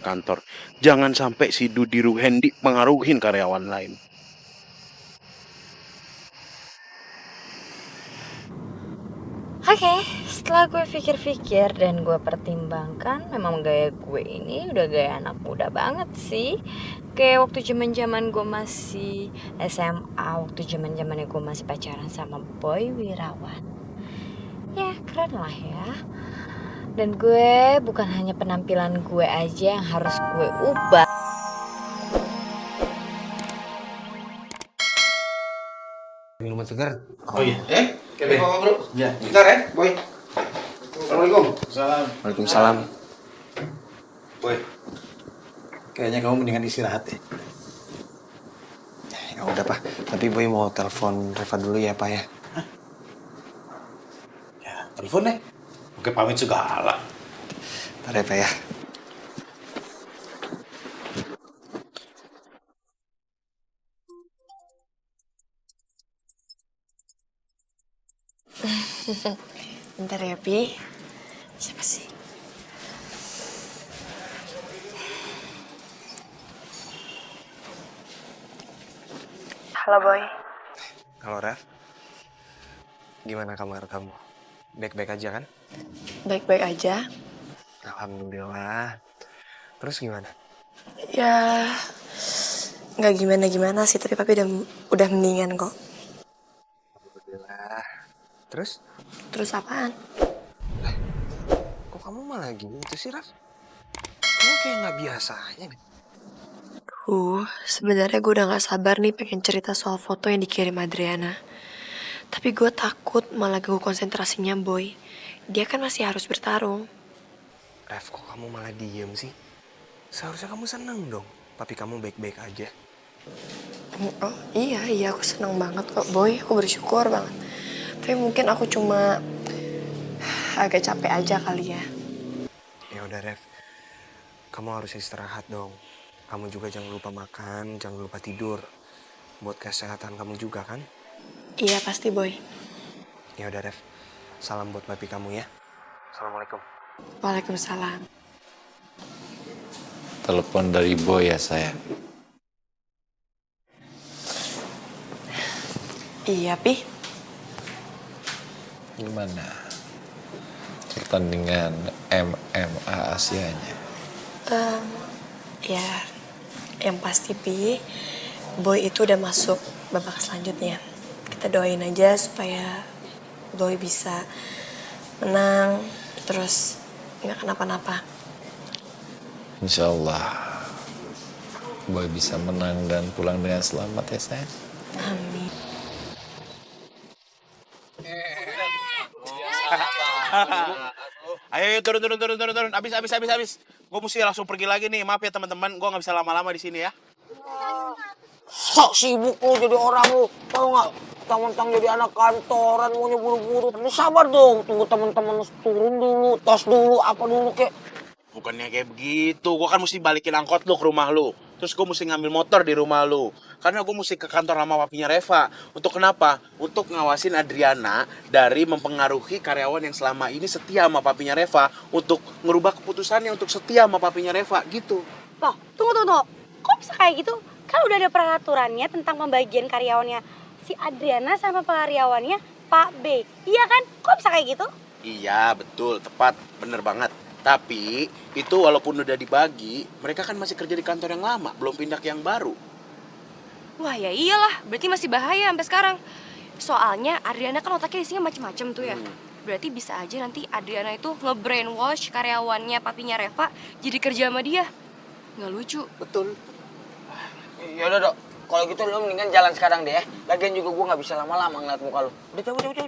kantor. Jangan sampai si Dudi Ruhendi pengaruhin karyawan lain. Oke, setelah gue pikir-pikir dan gue pertimbangkan, memang gaya gue ini udah gaya anak muda banget sih. Kayak waktu zaman gue masih SMA, waktu zamannya gue masih pacaran sama Boy Wirawan. Ya, keren lah ya. Dan gue bukan hanya penampilan gue aja yang harus gue ubah. Minuman segar. Oh iya. Kevin apa bro? Iya. Bentar ya, Boy. Assalamualaikum. Waalaikumsalam. Boy. Kayaknya kamu mendingan istirahat deh. Ya udah Pak, tapi Boy mau telepon Reva dulu ya Pak ya. Ya, telepon deh. Oke, pamit segala. Ntar ya Pak ya. Bentar ya, Pi. Siapa sih? Halo, Boy. Halo Rev. Gimana kabar kamu? Baik-baik aja kan? Baik-baik aja. Alhamdulillah. Terus gimana? Ya, nggak gimana-gimana sih, tapi papi udah mendingan kok. Alhamdulillah. Terus? Terus apaan? Kok kamu malah gitu sih Rev? Kamu kayak nggak biasanya deh. Sebenarnya gue udah nggak sabar nih pengen cerita soal foto yang dikirim Adriana. Tapi gue takut malah ganggu konsentrasinya Boy. Dia kan masih harus bertarung. Rev, kok kamu malah diem sih? Seharusnya kamu seneng dong. Papi kamu baik-baik aja. Oh iya aku seneng banget kok Boy. Aku bersyukur banget. Tapi mungkin aku cuma agak capek aja kali ya. Ya udah Rev, kamu harus istirahat dong. Kamu juga jangan lupa makan, jangan lupa tidur. Buat kesehatan kamu juga kan? Iya pasti Boy. Ya udah Rev, salam buat papi kamu ya. Assalamualaikum. Waalaikumsalam. Telepon dari Boy ya sayang. Iya Pi. Gimana pertandingan MMA Asianya? Ya, yang pasti Pi, Boy itu udah masuk babak selanjutnya. Kita doain aja supaya Boy bisa menang, terus nggak kenapa-napa. Insya Allah Boy bisa menang dan pulang dengan selamat ya sayang. Amin. Ayo turun. Habis. Gue mesti langsung pergi lagi nih. Maaf ya teman-teman, gue nggak bisa lama-lama di sini ya. Sok sibuk lu jadi orang lu, tau nggak? Mentang-mentang jadi anak kantoran maunya buru-buru. Tapi sabar dong, tunggu teman-teman turun dulu, tos dulu, apa dulu kek. Bukannya kayak begitu, gue kan mesti balikin angkot lu ke rumah lu. Terus gue mesti ngambil motor di rumah lu. Karena gue mesti ke kantor sama papinya Reva. Untuk kenapa? Untuk ngawasin Adriana dari mempengaruhi karyawan yang selama ini setia sama papinya Reva. Untuk ngerubah keputusannya untuk setia sama papinya Reva, gitu. Loh, tunggu. Kok bisa kayak gitu? Kan udah ada peraturannya tentang pembagian karyawannya si Adriana sama karyawannya Pak B. Iya kan? Kok bisa kayak gitu? Iya, betul, tepat, bener banget. Tapi itu walaupun udah dibagi, mereka kan masih kerja di kantor yang lama, belum pindah ke yang baru. Wah ya iyalah, berarti masih bahaya sampai sekarang. Soalnya Adriana kan otaknya isinya macem-macem tuh ya. Berarti bisa aja nanti Adriana itu nge-brainwash karyawannya papinya Reva jadi kerja sama dia. Nggak lucu. Betul. Yaudah dok, kalau gitu lo mendingan jalan sekarang deh ya. Lagian juga gue nggak bisa lama-lama ngeliat muka lo. Udah,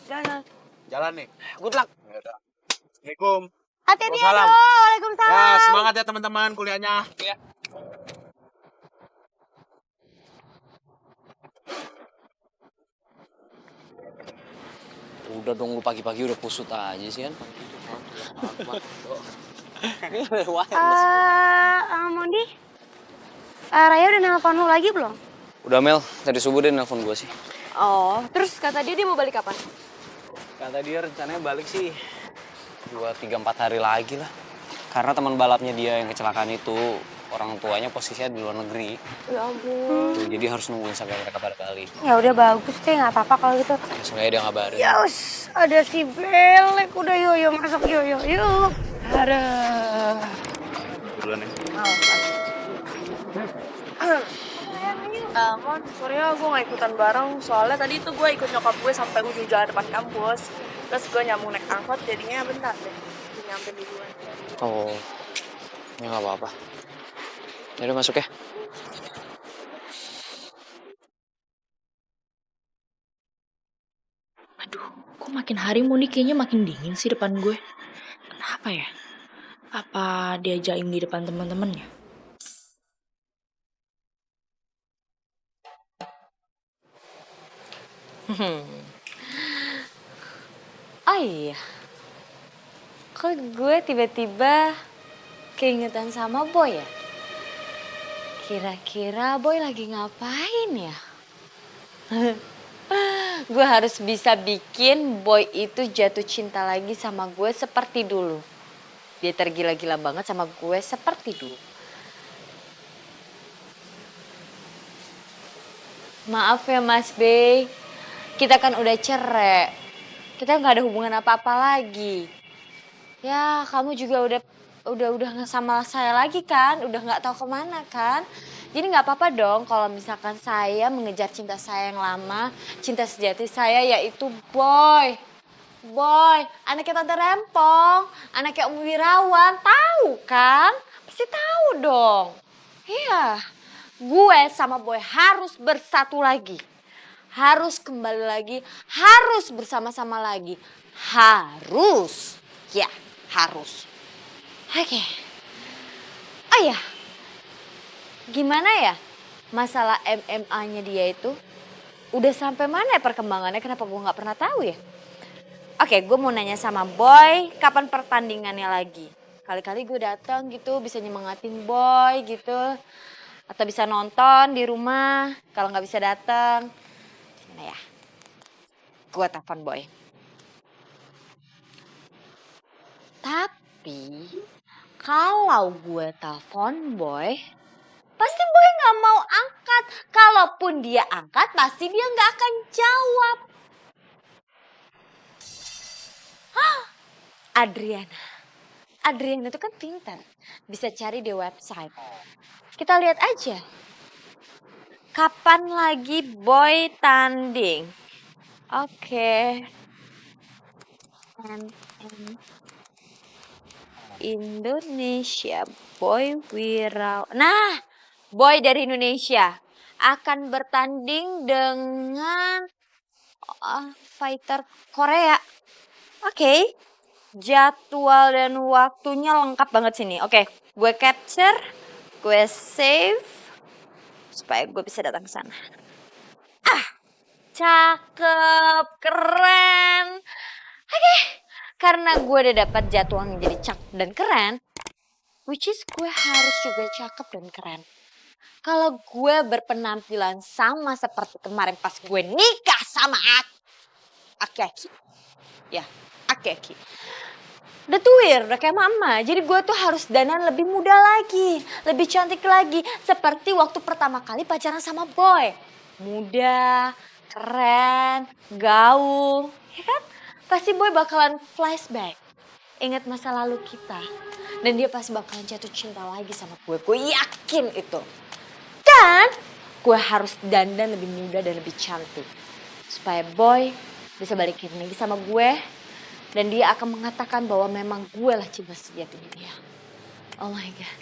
jalan. Jalan nih. Good luck. Assalamualaikum. Hati-hati ya, Waalaikumsalam. Waalaikumsalam. Ya, semangat ya teman-teman kuliahnya. Ya. Udah dong lu pagi-pagi udah kusut aja sih kan. Mondi, Raya udah nelpon lu lagi belum? Udah Mel, tadi subuh dia nelpon gue sih. Oh, terus kata dia mau balik kapan? Kata dia rencananya balik sih 2, 3, 4 hari lagi lah. Karena teman balapnya dia yang kecelakaan itu orang tuanya posisinya di luar negeri. Ya ampun. Tuh, jadi harus nungguin sampai mereka pada balik. Ya udah bagus deh, nggak apa-apa kalau gitu. Ya, sebenarnya dia ngabarin. Yos, ada si Belek. Udah yo masuk yo. Yuk. Ada. Duluan ya. Mon, sorry ya gue gak ikutan bareng. Soalnya tadi tuh gue ikut nyokap gue sampai ujung jalan depan kampus. Terus gue nyambung naik angkot, jadinya bentar deh. Gue nyampe duluan. Oh, ya nggak apa-apa. Ya udah masuk ya. Aduh, kok makin hari Muni kayaknya makin dingin sih depan gue. Kenapa ya? Apa dia jaim di depan teman-temannya? Oh iya, kok gue tiba-tiba keingetan sama Boy ya? Kira-kira Boy lagi ngapain ya? Gue harus bisa bikin Boy itu jatuh cinta lagi sama gue seperti dulu. Dia tergila-gila banget sama gue seperti dulu. Maaf ya Mas B, kita kan udah cerai. Kita nggak ada hubungan apa-apa lagi. Ya kamu juga udah nggak sama saya lagi kan, udah nggak tahu kemana kan. Jadi nggak apa-apa dong kalau misalkan saya mengejar cinta saya yang lama, cinta sejati saya yaitu Boy. Boy, anaknya Tante Rempong, anaknya Om Wirawan, tahu kan? Pasti tahu dong. Iya, gue sama Boy harus bersatu lagi. Harus kembali lagi, harus bersama-sama lagi. Harus, ya harus. Oke. Oh ya, gimana ya masalah MMA-nya dia itu? Udah sampai mana ya perkembangannya? Kenapa gue nggak pernah tahu ya? Oke, gue mau nanya sama Boy, kapan pertandingannya lagi? Kali-kali gue datang gitu, bisa nyemangatin Boy gitu. Atau bisa nonton di rumah, kalau nggak bisa datang. Gimana ya? Gue telepon Boy. Tapi, kalau gue telepon Boy, pasti Boy nggak mau angkat. Kalaupun dia angkat, pasti dia nggak akan jawab. Adriana itu kan pintar, bisa cari di website. Kita lihat aja, kapan lagi Boy tanding? Oke. Indonesia, Boy Wirawan. Nah, Boy dari Indonesia akan bertanding dengan fighter Korea. Oke, jadwal dan waktunya lengkap banget sini. Oke, gue capture, gue save, supaya gue bisa datang ke sana. Cakep, keren. Oke, karena gue udah dapat jadwalnya jadi cakep dan keren, which is gue harus juga cakep dan keren. Kalau gue berpenampilan sama seperti kemarin pas gue nikah sama Aki. Ya, Aki. Udah tuir, udah kayak mama. Jadi gue tuh harus dandan lebih muda lagi, lebih cantik lagi. Seperti waktu pertama kali pacaran sama Boy. Muda, keren, gaul, ya kan? Pasti Boy bakalan flashback, ingat masa lalu kita. Dan dia pasti bakalan jatuh cinta lagi sama gue yakin itu. Dan gue harus dandan lebih muda dan lebih cantik. Supaya Boy bisa balikin lagi sama gue. Dan dia akan mengatakan bahwa memang gue lah cinta sejatinya dia. Oh my God,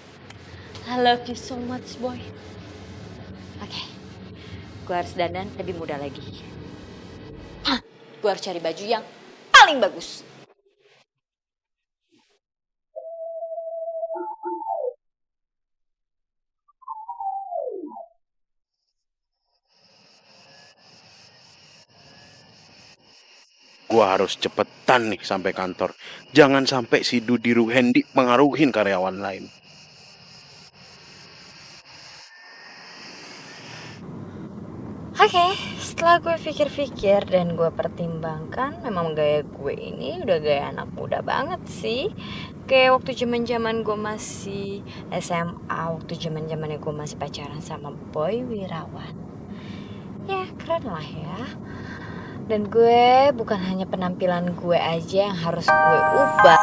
I love you so much Boy. Oke, gue harus dandan lebih muda lagi. Gue harus cari baju yang paling bagus. Gua harus cepetan nih sampai kantor. Jangan sampai si Dudi Ruhendi pengaruhin karyawan lain. Oke, setelah gue pikir-pikir dan gue pertimbangkan, memang gaya gue ini udah gaya anak muda banget sih. Kayak waktu zaman gue masih SMA, waktu zamannya gue masih pacaran sama Boy Wirawan. Ya keren lah ya. Dan gue bukan hanya penampilan gue aja yang harus gue ubah.